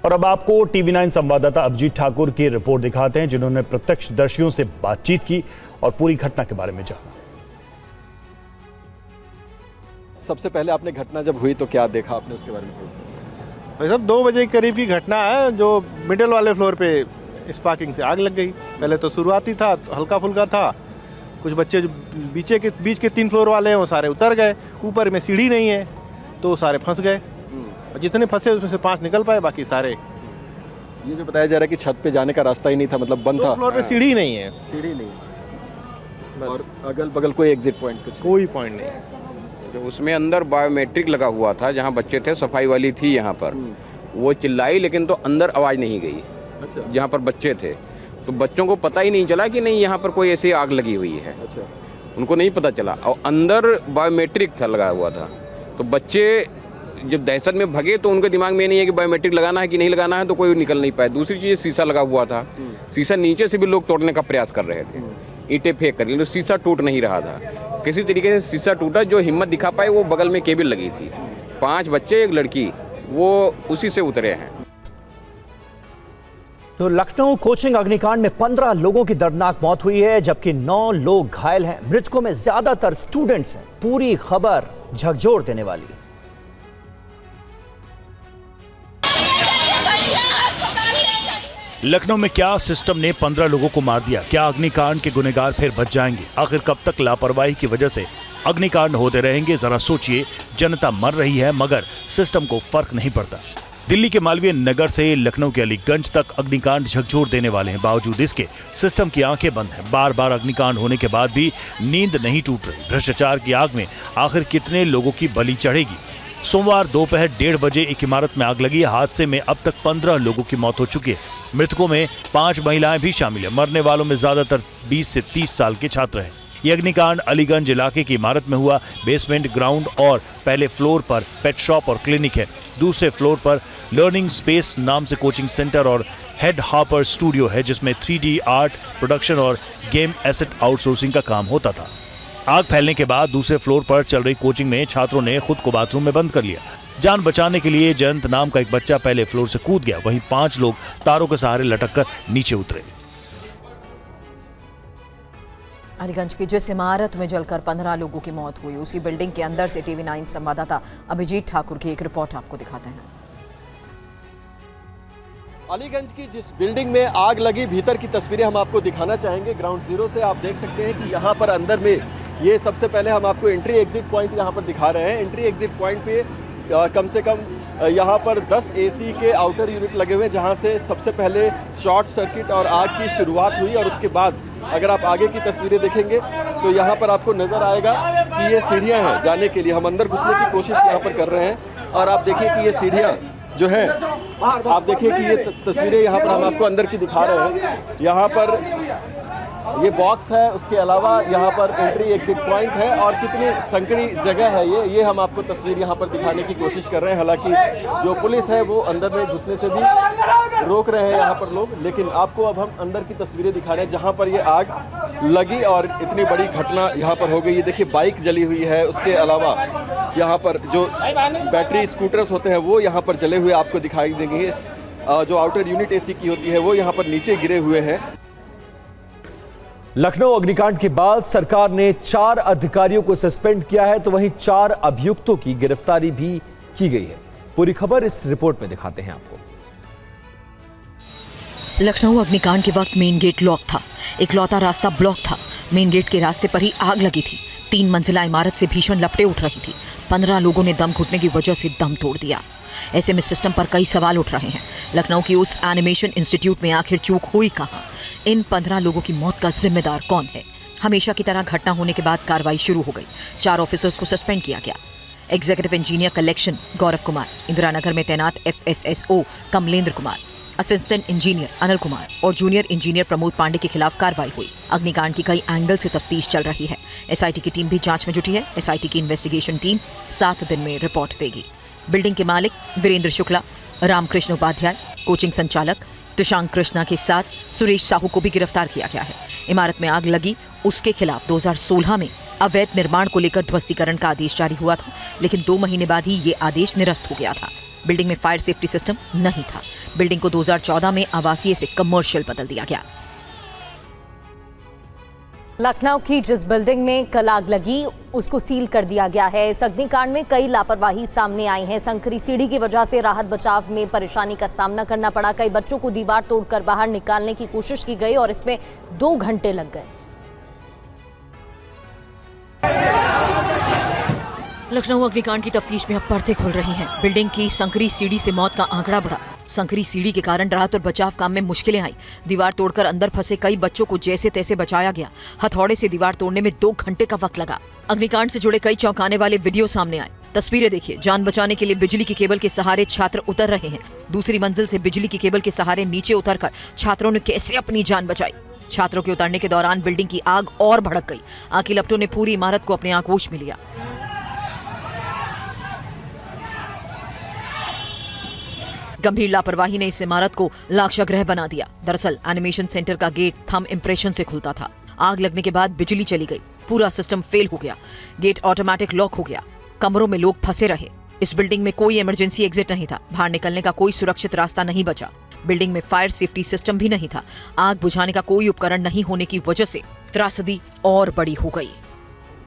और अब आपको टीवी9 संवाददाता अभिजीत ठाकुर की रिपोर्ट दिखाते हैं, जिन्होंने प्रत्यक्षदर्शियों से बातचीत की और पूरी घटना के बारे में जाना। सबसे पहले आपने घटना जब हुई तो क्या देखा आपने, उसके बारे में? भाई साहब 2 बजे के करीब की घटना है, जो मिडिल वाले फ्लोर पे स्पार्किंग से आग लग गई। पहले तो शुरुआती था, तो हल्का फुल्का था। कुछ बच्चे जो बीच के 3 फ्लोर वाले हैं वो सारे उतर गए। ऊपर में सीढ़ी नहीं है तो सारे फंस गए, और जितने फंसे उसमें से 5 निकल पाए, बाकी सारे। ये जो बताया जा रहा है कि छत पे जाने का रास्ता ही नहीं था, मतलब बंद था। फ्लोर पे सीढ़ी नहीं है, सीढ़ी नहीं, और अगल बगल कोई एग्जिट पॉइंट, कोई पॉइंट नहीं है। जो उसमें अंदर बायोमेट्रिक लगा हुआ था, जहाँ बच्चे थे, सफाई वाली थी यहाँ पर, वो चिल्लाई लेकिन तो अंदर आवाज़ नहीं गई। अच्छा। जहाँ पर बच्चे थे तो बच्चों को पता ही नहीं चला कि नहीं यहाँ पर कोई ऐसी आग लगी हुई है। अच्छा। उनको नहीं पता चला, और अंदर बायोमेट्रिक था लगा हुआ था। तो बच्चे जब दहशत में भगे तो उनके दिमाग में नहीं है कि बायोमेट्रिक लगाना है कि नहीं लगाना है, तो कोई निकल नहीं पाए। दूसरी चीज़, शीशा लगा हुआ था, शीशा नीचे से भी लोग तोड़ने का प्रयास कर रहे थे, ईंटें फेंक कर, लेकिन शीशा टूट नहीं रहा था। किसी तरीके से शीशा टूटा, जो हिम्मत दिखा पाए वो बगल में केबिल लगी थी। 5 बच्चे, 1 लड़की, वो उसी से उतरे हैं। तो लखनऊ कोचिंग अग्निकांड में 15 लोगों की दर्दनाक मौत हुई है, जबकि 9 लोग घायल हैं। मृतकों में ज्यादातर स्टूडेंट्स हैं। पूरी खबर झकझोर देने वाली। लखनऊ में क्या सिस्टम ने 15 लोगों को मार दिया? क्या अग्निकांड के गुनहगार फिर बच जाएंगे? आखिर कब तक लापरवाही की वजह से अग्निकांड होते रहेंगे? जरा सोचिए, जनता मर रही है मगर सिस्टम को फर्क नहीं पड़ता। दिल्ली के मालवीय नगर से लखनऊ के अलीगंज तक अग्निकांड झकझोर देने वाले हैं। बावजूद इसके सिस्टम की आंखें बंद हैं। बार बार अग्निकांड होने के बाद भी नींद नहीं टूट रही। भ्रष्टाचार की आग में आखिर कितने लोगों की बलि चढ़ेगी? सोमवार दोपहर 1:30 बजे एक इमारत में आग लगी। हादसे में अब तक 15 लोगों की मौत हो चुकी है। मृतकों में 5 महिलाएं भी शामिल है। मरने वालों में ज्यादातर 20 से 30 साल के छात्र हैं। ये अग्निकांड अलीगंज इलाके की इमारत में हुआ। बेसमेंट, ग्राउंड और पहले फ्लोर पर पेट शॉप और क्लिनिक है। दूसरे फ्लोर पर लर्निंग स्पेस नाम से कोचिंग सेंटर और हेड हापर स्टूडियो है, जिसमें 3D आर्ट प्रोडक्शन और गेम एसेट आउटसोर्सिंग का काम होता था। आग फैलने के बाद दूसरे फ्लोर पर चल रही कोचिंग में छात्रों ने खुद को बाथरूम में बंद कर लिया। जान बचाने के लिए जयंत नाम का एक बच्चा पहले फ्लोर से कूद गया। वहीं 5 लोग तारों के सहारे लटककर नीचे उतरे। अलीगंज की जिस इमारत में जलकर 15 लोगों की मौत हुई, उसी बिल्डिंग के अंदर से टीवी9 संवाददाता अभिजीत ठाकुर की एक रिपोर्ट आपको दिखाते हैं। अलीगंज की जिस बिल्डिंग में आग लगी, भीतर की तस्वीरें हम आपको दिखाना चाहेंगे। ग्राउंड जीरो से आप देख सकते हैं कि यहाँ पर अंदर में ये सबसे पहले हम आपको एंट्री एग्जिट पॉइंट यहाँ पर दिखा रहे हैं। एंट्री एग्जिट पॉइंट पे कम से कम यहाँ पर 10 AC के आउटर यूनिट लगे हुए हैं, जहाँ से सबसे पहले शॉर्ट सर्किट और आग की शुरुआत हुई। और उसके बाद अगर आप आगे की तस्वीरें देखेंगे तो यहाँ पर आपको नज़र आएगा कि ये सीढ़ियाँ हैं जाने के लिए। हम अंदर घुसने की कोशिश यहाँ पर कर रहे हैं, और आप देखिए कि ये सीढ़ियाँ जो हैं, आप देखिए कि ये तस्वीरें यहाँ पर हम आपको अंदर की दिखा रहे हैं। यहाँ पर ये बॉक्स है, उसके अलावा यहाँ पर एंट्री एग्जिट पॉइंट है, और कितनी संकरी जगह है ये हम आपको तस्वीर यहाँ पर दिखाने की कोशिश कर रहे हैं। हालांकि जो पुलिस है वो अंदर में घुसने से भी रोक रहे हैं यहाँ पर लोग, लेकिन आपको अब हम अंदर की तस्वीरें दिखा रहे हैं जहाँ पर ये आग लगी और इतनी बड़ी घटना यहाँ पर हो गई। ये देखिए बाइक जली हुई है, उसके अलावा यहाँ पर जो बैटरी स्कूटर्स होते हैं वो यहाँ पर जले हुए आपको दिखाई देंगे। जो आउटर यूनिट AC की होती है वो यहाँ पर नीचे गिरे हुए हैं। लखनऊ अग्निकांड के बाद सरकार ने 4 अधिकारियों को सस्पेंड किया है, तो वहीं 4 अभियुक्तों की गिरफ्तारी भी की गई है। पूरी खबर इस रिपोर्ट में दिखाते हैं आपको। लखनऊ अग्निकांड के वक्त मेन गेट लॉक था। इकलौता रास्ता ब्लॉक था। मेन गेट के रास्ते पर ही आग लगी थी। 3 मंजिला इमारत से भीषण लपटें उठ रही थी। 15 लोगों ने दम घुटने की वजह से दम तोड़ दिया। ऐसे में सिस्टम पर कई सवाल उठ रहे हैं। लखनऊ की उस एनिमेशन इंस्टीट्यूट में आखिर चूक हुई कहां? इन 15 लोगों की मौत का जिम्मेदार कौन है? हमेशा की तरह घटना होने के बाद कार्रवाई शुरू हो गई। 4 ऑफिसर्स को सस्पेंड किया गया। Executive engineer collection Gaurav Kumar, Indira Nagar में तैनात FSSO Kamlendra Kumar, assistant engineer Anil Kumar और जूनियर इंजीनियर प्रमोद पांडे के खिलाफ कार्रवाई हुई। अग्निकांड की कई एंगल से तफ्तीश चल रही है। SIT की टीम भी जांच में जुटी है। SIT की इन्वेस्टिगेशन टीम 7 दिन में रिपोर्ट देगी। बिल्डिंग के मालिक वीरेंद्र शुक्ला, रामकृष्ण उपाध्याय, कोचिंग संचालक तुषांक कृष्णा के साथ सुरेश साहू को भी गिरफ्तार किया गया है। इमारत में आग लगी, उसके खिलाफ 2016 में अवैध निर्माण को लेकर ध्वस्तीकरण का आदेश जारी हुआ था, लेकिन 2 महीने बाद ही ये आदेश निरस्त हो गया था। बिल्डिंग में फायर सेफ्टी सिस्टम नहीं था। बिल्डिंग को 2014 में आवासीय से कमर्शियल बदल दिया गया। लखनऊ की जिस बिल्डिंग में कल आग लगी उसको सील कर दिया गया है। इस अग्निकांड में कई लापरवाही सामने आई है। संकरी सीढ़ी की वजह से राहत बचाव में परेशानी का सामना करना पड़ा। कई बच्चों को दीवार तोड़कर बाहर निकालने की कोशिश की गई और इसमें 2 घंटे लग गए। लखनऊ अग्निकांड की तफ्तीश में अब पर्दे खुल रही हैं। बिल्डिंग की संकरी सीढ़ी से मौत का आंकड़ा बढ़ा। संकरी सीढ़ी के कारण राहत और बचाव काम में मुश्किलें आई। दीवार तोड़कर अंदर फंसे कई बच्चों को जैसे तैसे बचाया गया। हथौड़े से दीवार तोड़ने में 2 घंटे का वक्त लगा। अग्निकांड से जुड़े कई चौंकाने वाले वीडियो सामने आए। तस्वीरें देखिए। जान बचाने के लिए बिजली की केबल के सहारे छात्र उतर रहे हैं। दूसरी मंजिल से बिजली की केबल के सहारे नीचे उतरकर छात्रों ने कैसे अपनी जान बचाई। छात्रों के उतरने के दौरान बिल्डिंग की आग और भड़क गई। आग की लपटों ने पूरी इमारत को अपने आगोश में लिया। गंभीर लापरवाही ने इस इमारत को लाक्षागृह बना दिया। दरअसल एनिमेशन सेंटर का गेट थंब इंप्रेशन से खुलता था। आग लगने के बाद बिजली चली गई। पूरा सिस्टम फेल हो गया। गेट ऑटोमेटिक लॉक हो गया। कमरों में लोग फंसे रहे। इस बिल्डिंग में कोई इमरजेंसी एग्जिट नहीं था। बाहर निकलने का कोई सुरक्षित रास्ता नहीं बचा। बिल्डिंग में फायर सेफ्टी सिस्टम भी नहीं था। आग बुझाने का कोई उपकरण नहीं होने की वजह से त्रासदी और बड़ी हो गई।